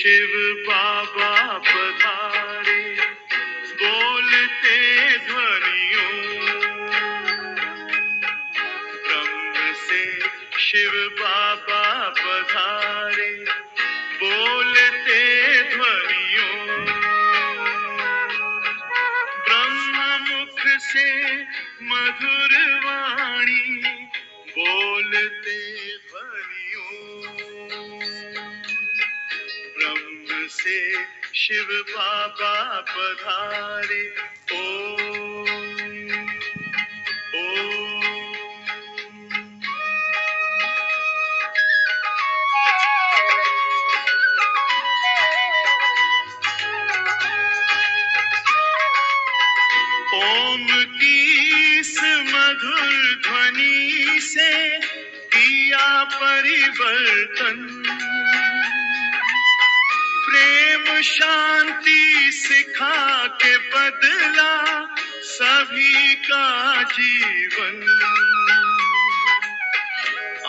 शिव बाबा पधारे, बोलते ध्वनियों। ब्रह्म से शिव बाबा पधारे, बोलते ध्वनियों। ब्रह्म मुख से मधुर वाणी, बोलते ध्वनियों। ब्रह्म से शिव बाबा पधारे, ओम ओम। ओम की इस मधुर ध्वनि से किया परिवर्तन, प्रेम शांति सिखा के बदला सभी का जीवन।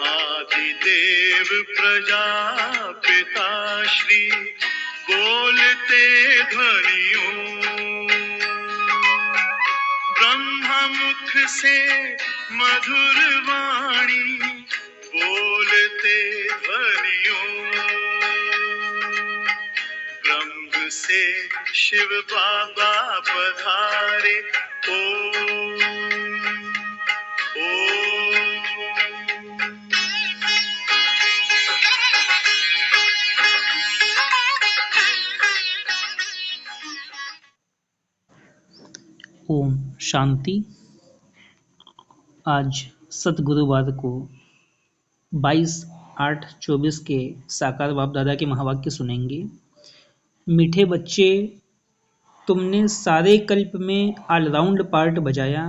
आदिदेव प्रजापिता श्री, बोलते ध्वनियों। ब्रह्ममुख से मधुर वाणी, बोलते ध्वनियों। ब्रह्म से शिव बाबा पधारे, ओम ओम। ओम शांति। आज सतगुरुवार को 22/8/24 के साकार बाप दादा के महावाक्य सुनेंगे। मीठे बच्चे, तुमने सारे कल्प में ऑलराउंड पार्ट बजाया,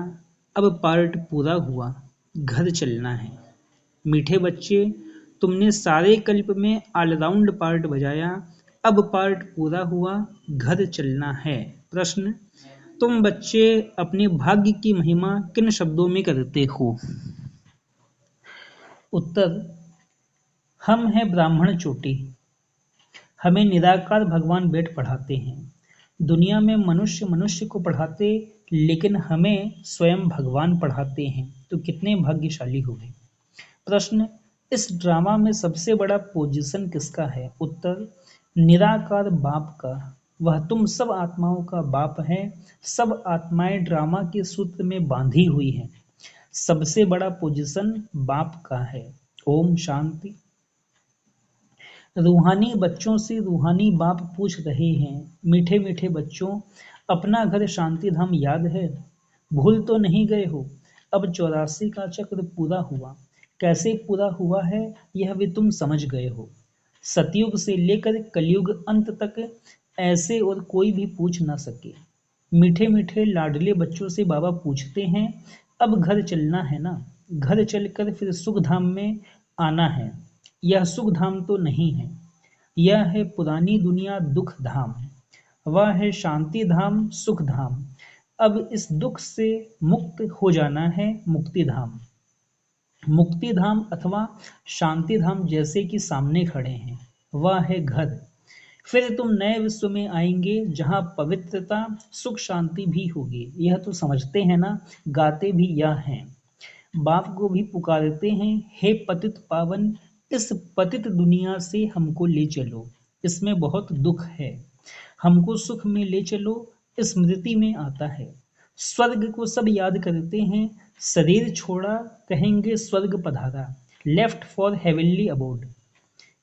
अब पार्ट पूरा हुआ, घर चलना है। मीठे बच्चे, तुमने सारे कल्प में ऑलराउंड पार्ट बजाया, अब पार्ट पूरा हुआ, घर चलना है। प्रश्न: तुम बच्चे अपने भाग्य की महिमा किन शब्दों में करते हो? उत्तर: हम हैं ब्राह्मण चोटी, हमें निराकार भगवान बैठ पढ़ाते हैं। दुनिया में मनुष्य मनुष्य को पढ़ाते, लेकिन हमें स्वयं भगवान पढ़ाते हैं, तो कितने भाग्यशाली हुए। प्रश्न: इस ड्रामा में सबसे बड़ा पोजीशन किसका है? उत्तर: निराकार बाप का। वह तुम सब आत्माओं का बाप है। सब आत्माएं ड्रामा के सूत्र में बांधी हुई हैं। सबसे बड़ा पोजीशन बाप का है। ओम शांति। रूहानी बच्चों से रूहानी बाप पूछ रहे हैं, मीठे मीठे बच्चों, अपना घर शांति धाम याद है? भूल तो नहीं गए हो? अब 84 का चक्र पूरा हुआ। कैसे पूरा हुआ है यह भी तुम समझ गए हो। सतयुग से लेकर कलयुग अंत तक ऐसे और कोई भी पूछ ना सके। मीठे मीठे लाडले बच्चों से बाबा पूछते हैं, अब घर चलना है ना? घर चलकर फिर सुख धाम में आना है। यह सुख धाम तो नहीं है, यह है पुरानी दुनिया दुख धाम। वह है शांति धाम, सुख धाम। अब इस दुख से मुक्त हो जाना है, मुक्ति धाम। मुक्ति धाम अथवा शांति धाम जैसे कि सामने खड़े हैं, वह है घर। फिर तुम नए विश्व में आएंगे जहां पवित्रता सुख शांति भी होगी। यह तो समझते हैं ना, गाते भी यह हैं। बाप को भी पुकारते हैं, हे पतित पावन, इस पतित दुनिया से हमको ले चलो, इसमें बहुत दुख है। हमको सुख में ले चलो, स्मृति में आता है। स्वर्ग को सब याद करते हैं, शरीर छोड़ा कहेंगे स्वर्ग पधारा। Left for heavenly abode.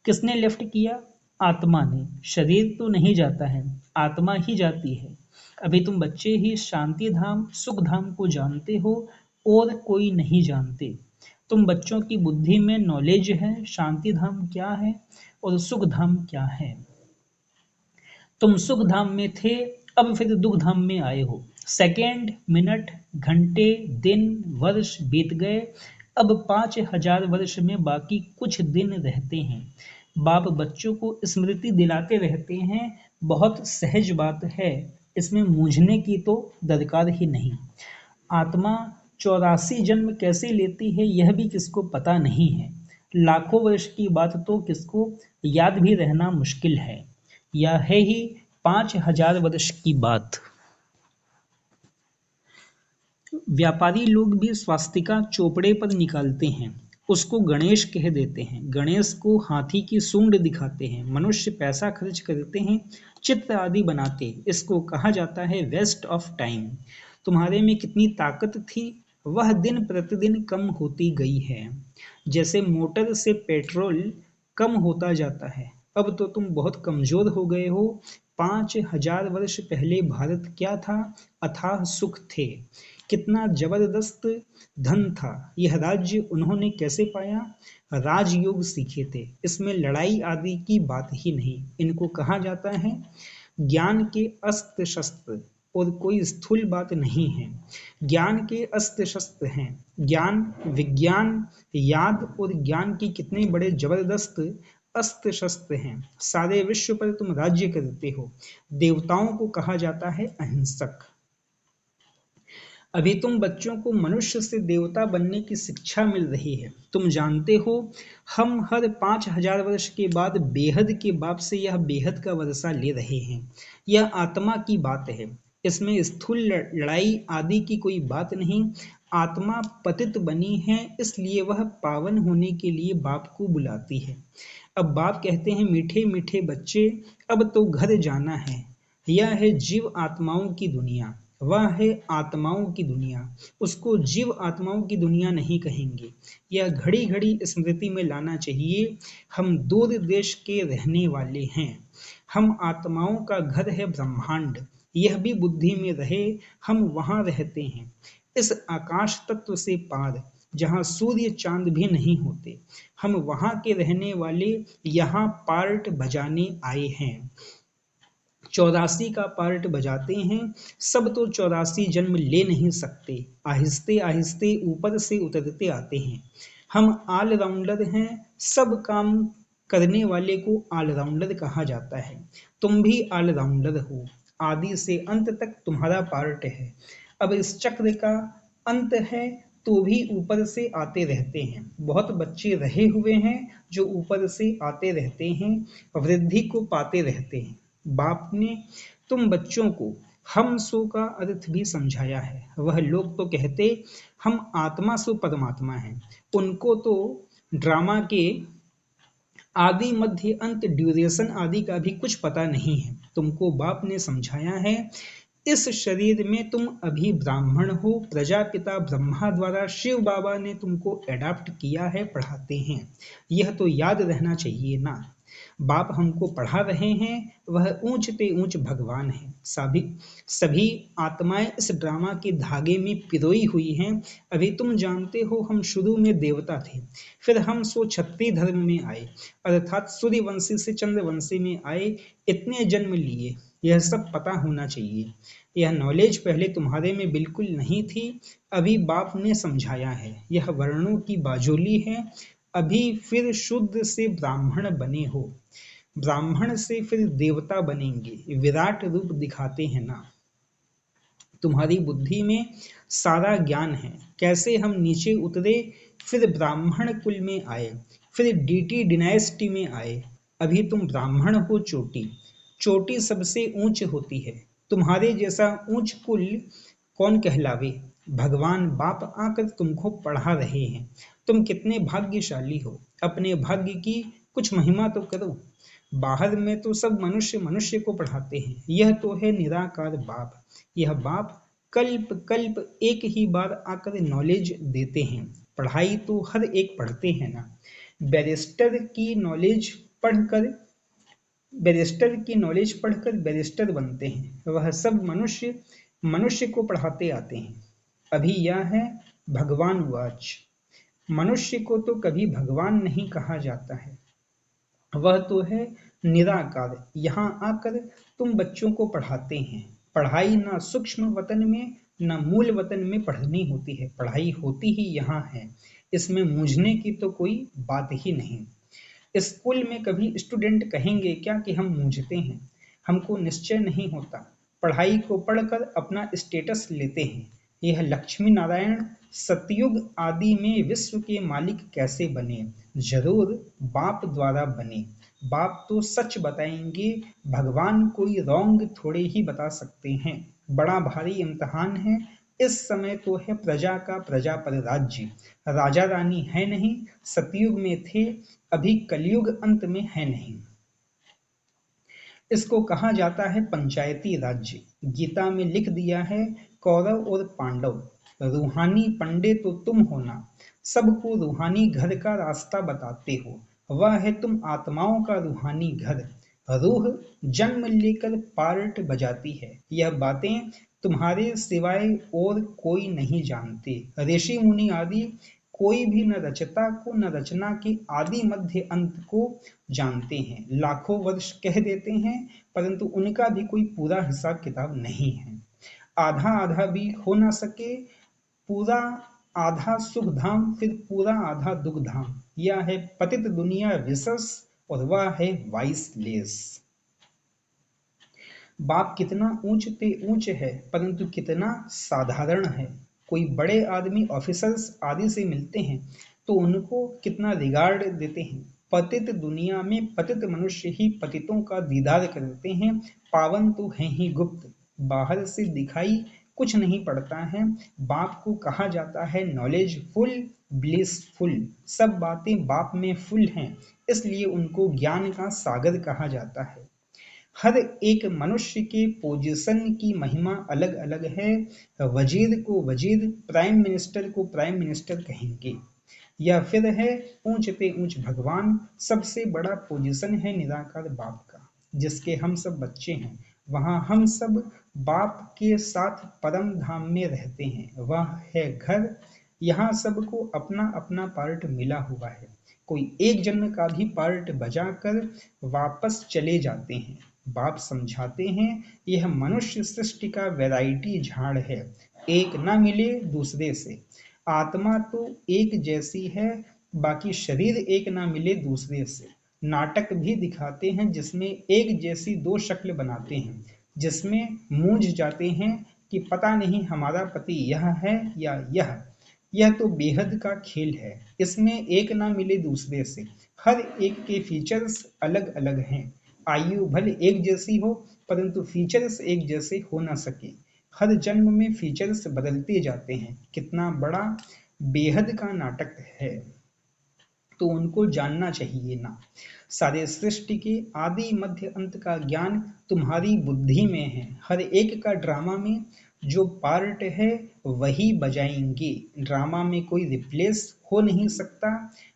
किसने लेफ्ट किया? आत्मा ने। शरीर तो नहीं जाता है, आत्मा ही जाती है। अभी तुम बच्चे ही शांति धाम सुख धाम को जानते हो और कोई नहीं जानते। तुम बच्चों की बुद्धि में नॉलेज है शांति धाम क्या है और सुख धाम क्या है। तुम सुख धाम में थे, अब फिर दुख धाम में आए हो। सेकेंड, मिनट, घंटे, दिन, वर्ष बीत गए। अब 5000 वर्ष में बाकी कुछ दिन रहते हैं। बाप बच्चों को स्मृति दिलाते रहते हैं। बहुत सहज बात है, इसमें मूझने की तो दरकार ही नहीं। आत्मा 84 जन्म कैसे लेती है यह भी किसको पता नहीं है। लाखों वर्ष की बात तो किसको याद भी रहना मुश्किल है। या है ही 5000 वर्ष की बात। व्यापारी लोग भी स्वास्तिका चोपड़े पर निकालते हैं, उसको गणेश कह देते हैं, गणेश को हाथी की सूंड दिखाते हैं, मनुष्य पैसा खर्च करते हैं, चित्र आदि बनाते, इसको कहा जाता है वेस्ट ऑफ टाइम। तुम्हारे में कितनी ताकत थी, वह दिन प्रतिदिन कम होती गई है, जैसे मोटर से पेट्रोल कम होता जाता है। अब तो तुम बहुत कमजोर हो गए हो। 5000 वर्ष पहले भारत क्या था? अथाह सुख थे, कितना जबरदस्त धन था। यह राज्य उन्होंने कैसे पाया? राजयोग सीखे थे, इसमें लड़ाई आदि की बात ही नहीं। इनको कहा जाता है ज्ञान के अस्त्र शस्त्र, और कोई स्थूल बात नहीं है। ज्ञान के अस्त्र शस्त्र हैं, ज्ञान, विज्ञान, याद और ज्ञान की कितने बड़े जबरदस्त अस्त्र शस्त्र हैं। सारे विश्व पर तुम राज्य करते हो। देवताओं को कहा जाता है अहिंसक। अभी तुम बच्चों को मनुष्य से देवता बनने की शिक्षा मिल रही है। तुम जानते हो हम हर 5000 वर्ष के बाद बेहद के बाप से यह बेहद का वर्षा ले रहे हैं। यह आत्मा की बात है, इसमें स्थूल लड़ाई आदि की कोई बात नहीं। आत्मा पतित बनी है, इसलिए वह पावन होने के लिए बाप को बुलाती है। अब बाप कहते हैं मीठे मीठे बच्चे, अब तो घर जाना है। यह है जीव आत्माओं की दुनिया, वह है आत्माओं की दुनिया। उसको जीव आत्माओं की दुनिया नहीं कहेंगे। यह घड़ी घड़ी स्मृति में लाना चाहिए, हम दूर देश के रहने वाले हैं। हम आत्माओं का घर है ब्रह्मांड, यह भी बुद्धि में रहे, हम वहां रहते हैं, इस आकाश तत्व से पार, जहां सूर्य चांद भी नहीं होते। हम वहां के रहने वाले, यहाँ पार्ट बजाने आए हैं। 84 का पार्ट बजाते हैं। सब तो 84 जन्म ले नहीं सकते, आहिस्ते आहिस्ते ऊपर से उतरते आते हैं। हम ऑलराउंडर हैं, सब काम करने वाले को ऑलराउंडर कहा जाता है। तुम भी ऑलराउंडर हो, आदि से अंत तक तुम्हारा पार्ट है। अब इस चक्र का अंत है, तो भी ऊपर से आते रहते हैं। बहुत बच्चे रहे हुए हैं जो ऊपर से आते रहते हैं, वृद्धि को पाते रहते हैं। बाप ने तुम बच्चों को हम सो का अर्थ भी समझाया है। वह लोग तो कहते हम आत्मा सो परमात्मा हैं, उनको तो ड्रामा के आदि मध्य अंत ड्यूरेशन आदि का भी कुछ पता नहीं है। तुमको बाप ने समझाया है इस शरीर में तुम अभी ब्राह्मण हो, प्रजापिता ब्रह्मा द्वारा शिव बाबा ने तुमको एडाप्ट किया है, पढ़ाते हैं। यह तो याद रहना चाहिए ना। बाप हमको पढ़ा रहे हैं, वह ऊंचते ऊंच भगवान है। सभी सभी आत्माएं इस ड्रामा के धागे में पिरोई हुई हैं। अभी तुम जानते हो हम शुरू में देवता थे, फिर हम सो क्षत्रिय धर्म में आए, अर्थात सूर्यवंशी से चंद्रवंशी में आए। इतने जन्म लिए, यह सब पता होना चाहिए। यह नॉलेज पहले तुम्हारे में बिल्कुल नहीं थी, अभी बाप ने समझाया है। यह वर्णों की बाजोली है। अभी फिर शुद्ध से ब्राह्मण बने हो, ब्राह्मण से फिर देवता बनेंगे, विराट रूप दिखाते हैं ना। तुम्हारी बुद्धि में सारा ज्ञान है, कैसे हम नीचे उतरे, फिर ब्राह्मण कुल में आए, फिर डीटी डिनाइस्टी में आए। अभी तुम ब्राह्मण हो, चोटी चोटी सबसे ऊंच होती है। तुम्हारे जैसा ऊंच कुल कौन कहलावे। भगवान बाप आकर तुमको पढ़ा रहे हैं। तुम कितने भाग्यशाली हो, अपने भाग्य की कुछ महिमा तो करो। बाहर में तो सब मनुष्य मनुष्य को पढ़ाते हैं, यह तो है निराकार बाप। यह बाप कल्प कल्प एक ही बार आकर नॉलेज देते हैं। पढ़ाई तो हर एक पढ़ते हैं ना। बैरिस्टर की नॉलेज पढ़कर बैरिस्टर बनते हैं। वह सब मनुष्य मनुष्य को पढ़ाते आते हैं। अभी यह है भगवान वाच। मनुष्य को तो कभी भगवान नहीं कहा जाता है, वह तो है निराकार। यहाँ आकर तुम बच्चों को पढ़ाते हैं। पढ़ाई ना सूक्ष्म वतन में न मूल वतन में पढ़नी होती है, पढ़ाई होती ही यहाँ है। इसमें मूझने की तो कोई बात ही नहीं। स्कूल में कभी स्टूडेंट कहेंगे क्या कि हम मूझते हैं? हमको निश्चय नहीं होता। पढ़ाई को पढ़कर अपना स्टेटस लेते हैं। यह लक्ष्मी नारायण सतयुग आदि में विश्व के मालिक कैसे बने? जरूर बाप द्वारा बने। बाप तो सच बताएंगे, भगवान कोई रॉन्ग थोड़े ही बता सकते हैं। बड़ा भारी इम्तिहान है। इस समय तो है प्रजा का प्रजा पर राज्य। राजा रानी है नहीं, सतयुग में थे, अभी कलयुग अंत में है नहीं। इसको कहा जाता है पंचायती राज्य। गीता में लिख दिया है, कौरव और पांडव, रूहानी पंडे तो तुम होना, सबको रूहानी घर का रास्ता बताते हो। वह है तुम आत्माओं का रूहानी घर। रूह जन्म लेकर पार्ट बजाती है। यह बातें तुम्हारे सिवाय और कोई नहीं जानते। ऋषि मुनि आदि कोई भी न रचता को न रचना के आदि मध्य अंत को जानते हैं। लाखों वर्ष कह देते हैं, परंतु उनका भी कोई पूरा हिसाब किताब नहीं है। आधा आधा भी हो ना सके। पूरा आधा सुख धाम, फिर पूरा आधा दुख धाम। यह है पतित दुनिया विशस, और वह है वाइसलेस। बाप कितना ऊंच पे ऊंच है, परंतु कितना साधारण है। कोई बड़े आदमी ऑफिसर्स आदि से मिलते हैं तो उनको कितना रिगार्ड देते हैं। पतित दुनिया में पतित मनुष्य ही पतितों का दीदार करते हैं। पावन तो हैं ही गुप्त, बाहर से दिखाई कुछ नहीं पड़ता है। बाप को कहा जाता है नॉलेजफुल, ब्लिसफुल। सब बातें बाप में फुल हैं, इसलिए उनको ज्ञान का सागर कहा जाता है। हर एक मनुष्य के पोजीशन की महिमा अलग अलग है। वजीर को वजीर, प्राइम मिनिस्टर को प्राइम मिनिस्टर कहेंगे। या फिर है ऊंच पे ऊंच भगवान। सबसे बड़ा पोजीशन है निराकार बाप का, जिसके हम सब बच्चे हैं। वहां हम सब बाप के साथ परम धाम में रहते हैं। वह है घर। यहाँ सबको अपना अपना पार्ट मिला हुआ है। कोई एक जन्म का भी पार्ट बजा कर वापस चले जाते हैं। बाप समझाते हैं, यह मनुष्य सृष्टि का वैरायटी झाड़ है, एक ना मिले दूसरे से। आत्मा तो एक जैसी है, बाकी शरीर एक ना मिले दूसरे से। नाटक भी दिखाते हैं जिसमें एक जैसी दो शक्ल बनाते हैं, जिसमें मूंझ जाते हैं कि पता नहीं हमारा पति यह है या यह तो बेहद का खेल है। इसमें एक ना मिले दूसरे से। हर एक के फीचर्स अलग अलग हैं। आयु भले एक जैसी हो, परंतु फीचर्स एक जैसे हो ना सके। हर जन्म में फीचर्स बदलते जाते हैं। कितना बड़ा बेहद का नाटक है, तो उनको जानना चाहिए ना। सारे सृष्टि के आदि मध्य अंत का ज्ञान तुम्हारी बुद्धि में है। हर एक का ड्रामा में जो पार्ट है वही बजाएंगे। ड्रामा में कोई रिप्लेस हो नहीं सकता।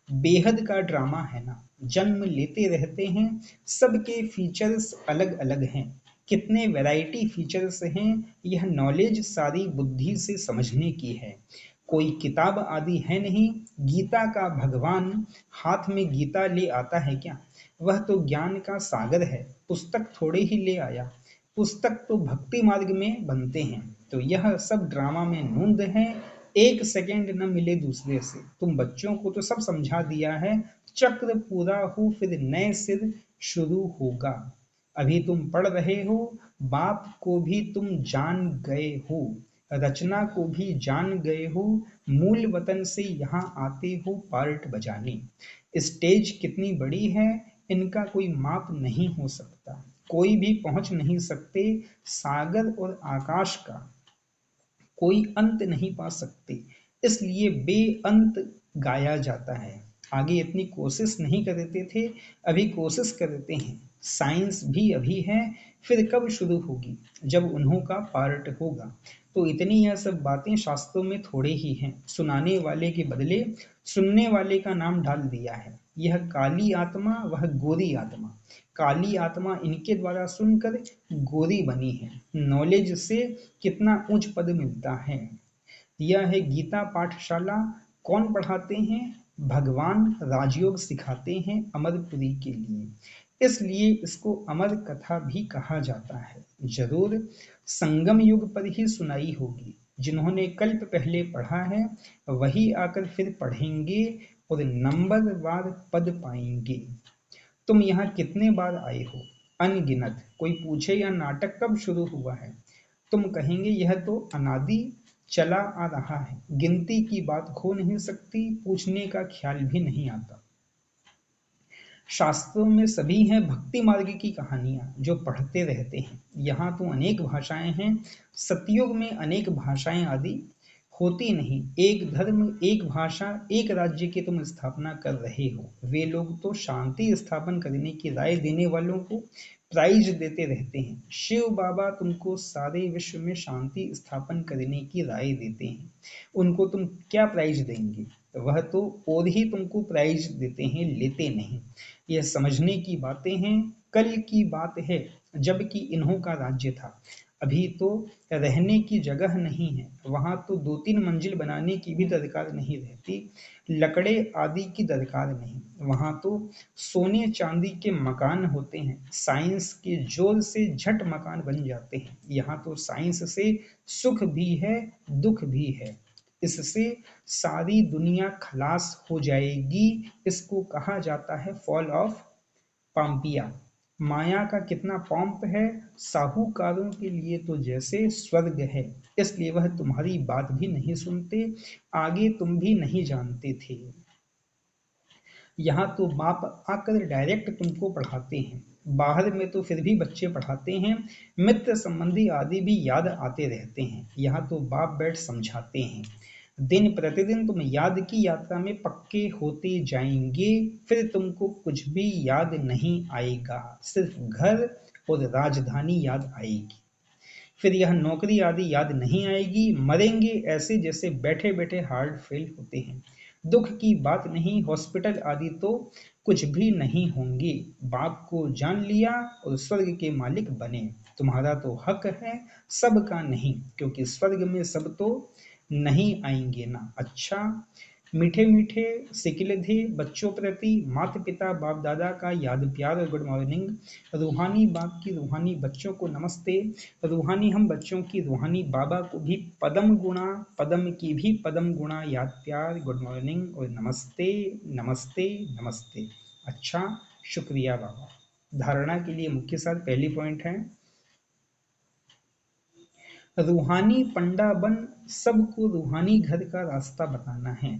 बेहद का ड्रामा है ना। जन्म लेते रहते हैं, सबके फीचर्स अलग अलग हैं। कितने वैरायटी फीचर्स हैं, यह नॉलेज सारी बुद्धि से समझने की है। कोई किताब आदि है नहीं। गीता का भगवान हाथ में गीता ले आता है क्या? वह तो ज्ञान का सागर है, पुस्तक थोड़े ही ले आया। पुस्तक तो भक्ति मार्ग में बनते हैं। तो यह सब ड्रामा में नूंद है। एक सेकंड न मिले दूसरे से। तुम बच्चों को तो सब समझा दिया है। चक्र पूरा हो फिर नए सिर शुरू होगा। अभी तुम पढ़ रहे हो, बाप को भी तुम जान गए हो, रचना को भी जान गए हो। मूल वतन से यहाँ आते हो पार्ट बजाने। स्टेज कितनी बड़ी है, इनका कोई माप नहीं हो सकता। कोई भी पहुंच नहीं सकते। सागर और आकाश का कोई अंत नहीं पा सकते, इसलिए बेअंत गाया जाता है। आगे इतनी कोशिश नहीं करते थे, अभी कोशिश करते हैं। साइंस भी अभी है, फिर कब शुरू होगी? जब उन्हों का पार्ट होगा। तो इतनी यह सब बातें शास्त्रों में थोड़े ही हैं। सुनाने वाले के बदले सुनने वाले का नाम डाल दिया है। यह काली आत्मा, वह गोरी आत्मा। काली आत्मा इनके द्वारा सुनकर गोरी बनी है। नॉलेज से कितना उच्च पद मिलता है। यह है गीता पाठशाला। कौन पढ़ाते हैं? भगवान राजयोग सिखाते हैं अमरपुरी के लिए, इसलिए इसको अमर कथा भी कहा जाता है। जरूर संगम युग पर ही सुनाई होगी। जिन्होंने कल्प पहले पढ़ा है वही आकर फिर पढ़ेंगे और नंबरवार पद पाएंगे। तुम यहाँ कितने बार आए हो? अनगिनत। कोई पूछे यह नाटक कब शुरू हुआ है, तुम कहेंगे यह तो अनादि चला आ रहा है। गिनती की बात हो नहीं सकती, पूछने का ख्याल भी नहीं आता। शास्त्रों में सभी हैं भक्ति मार्ग की कहानियां जो पढ़ते रहते हैं। यहाँ तो अनेक भाषाएं हैं, सतयुग में अनेक भाषाएं आदि होती नहीं। एक धर्म, एक भाषा, एक राज्य की तुम स्थापना कर रहे हो। वे लोग तो शांति स्थापन करने की राय देने वालों को प्राइज देते रहते हैं। शिव बाबा तुमको सारे विश्व में शांति स्थापन करने की राय देते हैं, उनको तुम क्या प्राइज देंगे? वह तो और ही तुमको प्राइज देते हैं, लेते नहीं। यह समझने की बातें हैं। कल की बात है, जबकि इन्हों का राज्य था। अभी तो रहने की जगह नहीं है, वहां तो 2-3 मंजिल बनाने की भी दरकार नहीं रहती, लकड़े आदि की दरकार नहीं। वहां तो सोने चांदी के मकान होते हैं, साइंस के जोर से झट मकान बन जाते हैं। यहाँ तो साइंस से सुख भी है, दुख भी है। इससे सारी दुनिया खलास हो जाएगी। इसको कहा जाता है फॉल ऑफ पाम्पिया। माया का कितना पंप है, साहूकारों के लिए तो जैसे स्वर्ग है। इसलिए वह तुम्हारी बात भी नहीं सुनते, आगे तुम भी नहीं जानते थे। यहाँ तो बाप आकर डायरेक्ट तुमको पढ़ाते हैं, बाहर में तो फिर भी बच्चे पढ़ाते हैं, मित्र संबंधी आदि भी याद आते रहते हैं। यहाँ तो बाप बैठ समझाते हैं। दिन प्रतिदिन तुम याद की यात्रा में पक्के होते जाएंगे, फिर तुमको कुछ भी याद नहीं आएगा, सिर्फ घर और राजधानी याद आएगी। फिर यह नौकरी आदि याद नहीं आएगी। मरेंगे ऐसे जैसे बैठे बैठे हार्ट फेल होते हैं। दुख की बात नहीं, हॉस्पिटल आदि तो कुछ भी नहीं होंगे। बाप को जान लिया और स्वर्ग के मालिक बने। तुम्हारा तो हक है, सबका नहीं, क्योंकि स्वर्ग में सब तो नहीं आएंगे ना। अच्छा, मीठे मीठे सिकिलधे बच्चों प्रति माता पिता बाप दादा का याद प्यार और गुड मॉर्निंग। रूहानी बाप की रूहानी बच्चों को नमस्ते। रूहानी हम बच्चों की रूहानी बाबा को भी पदम गुणा, पदम की भी पदम गुणा याद प्यार, गुड मॉर्निंग और नमस्ते नमस्ते नमस्ते। अच्छा, शुक्रिया बाबा। धारणा के लिए मुख्य सार पहली पॉइंट है, रूहानी पंडा बन सबको रूहानी घर का रास्ता बताना है।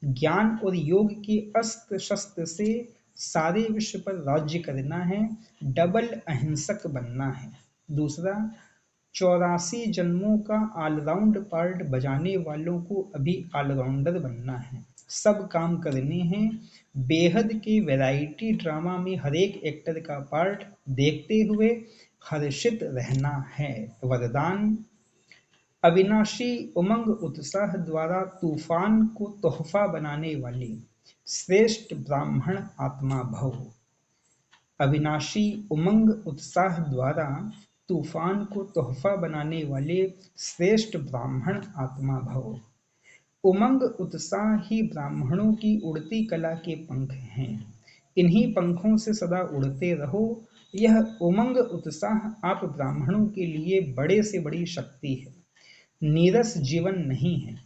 ज्ञान और योग के अस्त्र शस्त्र से सारे विश्व पर राज्य करना है। डबल अहिंसक बनना है। दूसरा, 84 जन्मों का ऑलराउंड पार्ट बजाने वालों को अभी ऑलराउंडर बनना है। सब काम करने हैं। बेहद के वैरायटी ड्रामा में हर एक एक्टर का पार्ट देखते हुए हर्षित रहना है। वरदान, अविनाशी उमंग उत्साह द्वारा तूफान को तोहफा बनाने वाले श्रेष्ठ ब्राह्मण आत्मा भव। अविनाशी उमंग उत्साह द्वारा तूफान को तोहफा बनाने वाले श्रेष्ठ ब्राह्मण आत्मा भव। उमंग उत्साह ही ब्राह्मणों की उड़ती कला के पंख हैं। इन्हीं पंखों से सदा उड़ते रहो। यह उमंग उत्साह आप ब्राह्मणों के लिए बड़े से बड़ी शक्ति है। नीरस जीवन नहीं है।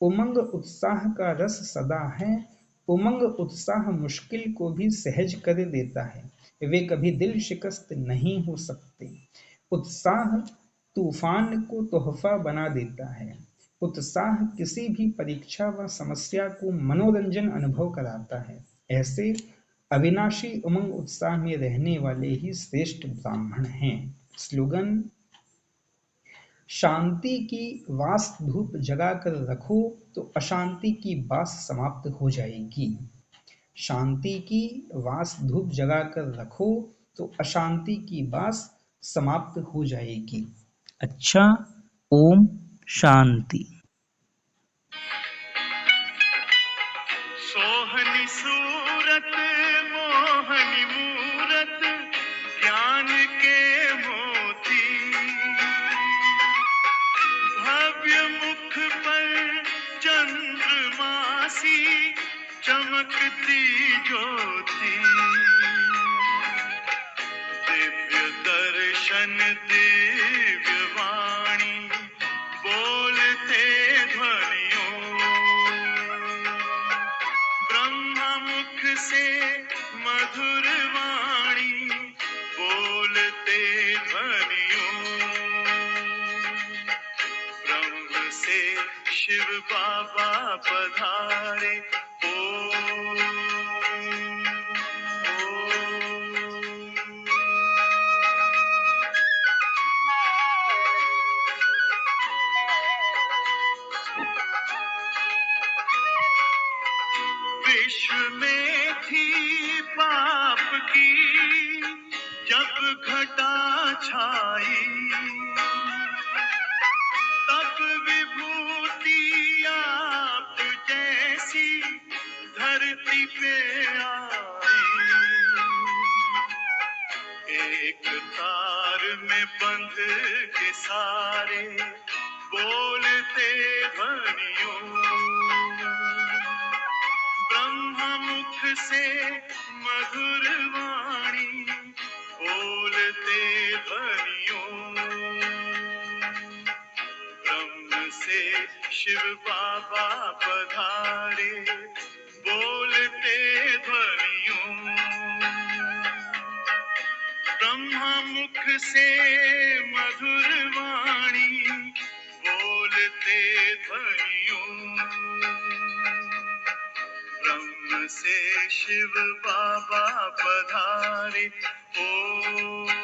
उमंग उत्साह का रस सदा है। उमंग उत्साह मुश्किल को भी सहज कर देता है। वे कभी दिल शिकस्त नहीं हो सकते। उत्साह तूफान को तोहफा बना देता है। उत्साह किसी भी परीक्षा व समस्या को मनोरंजन अनुभव कराता है। ऐसे अविनाशी उमंग उत्साह में रहने वाले ही श्रेष्ठ ब्राह्मण हैं। स्लोगन, शांति की वास धूप जगाकर रखो तो अशांति की बास समाप्त हो जाएगी। शांति की वास धूप जगाकर रखो तो अशांति की बास समाप्त हो जाएगी। अच्छा, ओम शांति। सोहनी सूरत मोहनी मूरत ज्ञान के मोती, भव्य मुख पर चंद्रमासी चमकती ज्योति, दिव्य दर्शन दिव्य वाणी बोलते ध्वनियों, ब्रह्मा मुख से मधुर वाणी बोलते ध्वनियों, ब्रह्म से शिव बाबा पधारे। ओम विश्व में थी पाप की जब घटा छाई, तब विभूति आप जैसी धरती पे आई। एक तार में बंध के सारे बोलते ध्वनियों, ब्रह्म मुख से मधुर वाणी बोलते ध्वनियों, ब्रह्म से शिव बाबा पधारे बोलते ध्वनियों, ब्रह्म मुख से मधुर वाणी बोलते ध्वनियों, ब्रह्म से शिव बाबा पधारे। ओम